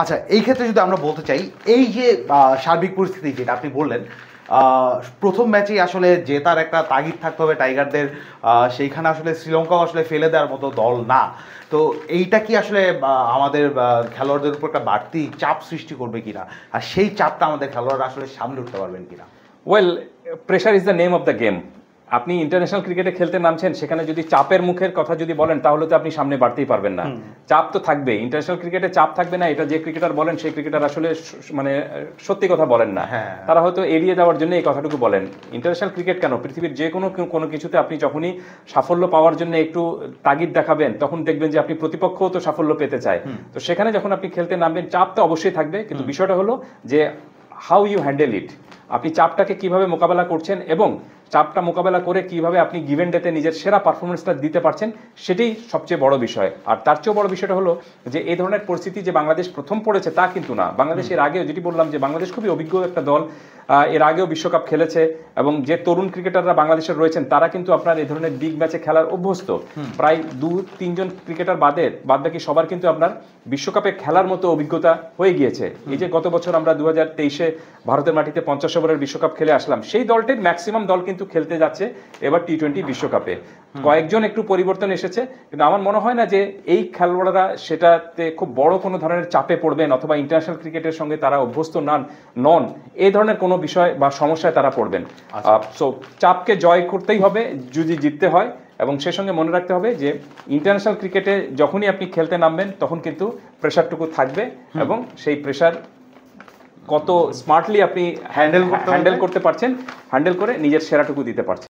আচ্ছা, এই ক্ষেত্রে যদি আমরা বলতে চাই, এই যে সার্বিক পরিস্থিতি যেটা আপনি বললেন, প্রথম ম্যাচেই আসলে জেতার একটা তাগিদ থাকতে হবে টাইগারদের, সেইখানে আসলে শ্রীলঙ্কাও আসলে ফেলে দেওয়ার মতো দল না। তো এইটা কি আসলে আমাদের খেলোয়াড়দের উপর একটা বাড়তি চাপ সৃষ্টি করবে কিনা, আর সেই চাপটা আমাদের খেলোয়াড়রা আসলে সামলে উঠতে পারবেন কিনা? Well, pressure is the name of the game. আপনি ইন্টারন্যাশনাল ক্রিকেটে খেলতে নামছেন, সেখানে যদি চাপের মুখের কথা যদি বলেন তাহলে তো আপনি সামনে বাড়তেই পারবেন না। চাপ তো থাকবে, ইন্টারন্যাশনাল ক্রিকেটে চাপ থাকবে না, এটা যে ক্রিকেটার বলেন সেই ক্রিকেটার আসলে মানে সত্যি কথা বলেন না। তারা হয়তো এড়িয়ে যাওয়ার জন্য এই কথাটুকু বলেন। ইন্টারন্যাশনাল ক্রিকেট কেন, পৃথিবীর যে কোনো কিছুতে আপনি যখনই সাফল্য পাওয়ার জন্য একটু তাগিদ দেখাবেন, তখন দেখবেন যে আপনি প্রতিপক্ষও তো সাফল্য পেতে চায়। তো সেখানে যখন আপনি খেলতে নামবেন, চাপ তো অবশ্যই থাকবে, কিন্তু বিষয়টা হলো যে হাউ ইউ হ্যান্ডেল ইট। আপনি চাপটাকে কিভাবে মোকাবেলা করছেন এবং চাপটা মোকাবেলা করে কিভাবে আপনি গিভেন ডেতে নিজের সেরা পারফরমেন্সটা দিতে পারছেন, সেটাই সবচেয়ে বড় বিষয়। আর তার চেয়েও বড় বিষয়টা হলো যে এই ধরনের পরিস্থিতি যে বাংলাদেশ প্রথম পড়েছে তা কিন্তু না। বাংলাদেশ এর আগেও, যেটি বললাম যে বাংলাদেশ খুবই অভিজ্ঞ একটা দল, এর আগেও বিশ্বকাপ খেলেছে, এবং যে তরুণ ক্রিকেটাররা বাংলাদেশের রয়েছেন তারা কিন্তু আপনার এই ধরনের বিগ ম্যাচে খেলার অভ্যস্ত। প্রায় 2-3 জন ক্রিকেটার বাদ বাকি সবার কিন্তু আপনার বিশ্বকাপে খেলার মতো অভিজ্ঞতা হয়ে গিয়েছে। এই যে গত বছর আমরা 2023-এ ভারতের মাটিতে 50 ওভারের বিশ্বকাপ খেলে আসলাম, সেই দলটির ম্যাক্সিমাম দল কিন্তু খেলতে যাচ্ছে এবার টি-20 বিশ্বকাপে। কয়েকজন একটু পরিবর্তন এসেছে, কিন্তু আমার মনে হয় না যে এই খেলোয়াড়রা সেটাতে খুব বড় কোনো ধরনের চাপে পড়বেন, অথবা ইন্টারন্যাশনাল ক্রিকেটের সঙ্গে তারা অভ্যস্ত নন এই ধরনের কোনো বিষয় বা সমস্যায় তারা পড়বেন। সো চাপকে জয় করতেই হবে যদি জিততে হয়, এবং সে সঙ্গে মনে রাখতে হবে যে ইন্টারন্যাশনাল ক্রিকেটে যখনই আপনি খেলতে নামবেন তখন কিন্তু প্রেশারটুকু থাকবে, এবং সেই প্রেশার কত স্মার্টলি আপনি হ্যান্ডেল করতে পারছেন, হ্যান্ডেল করে নিজের সেরাটুকু দিতে পারছেন।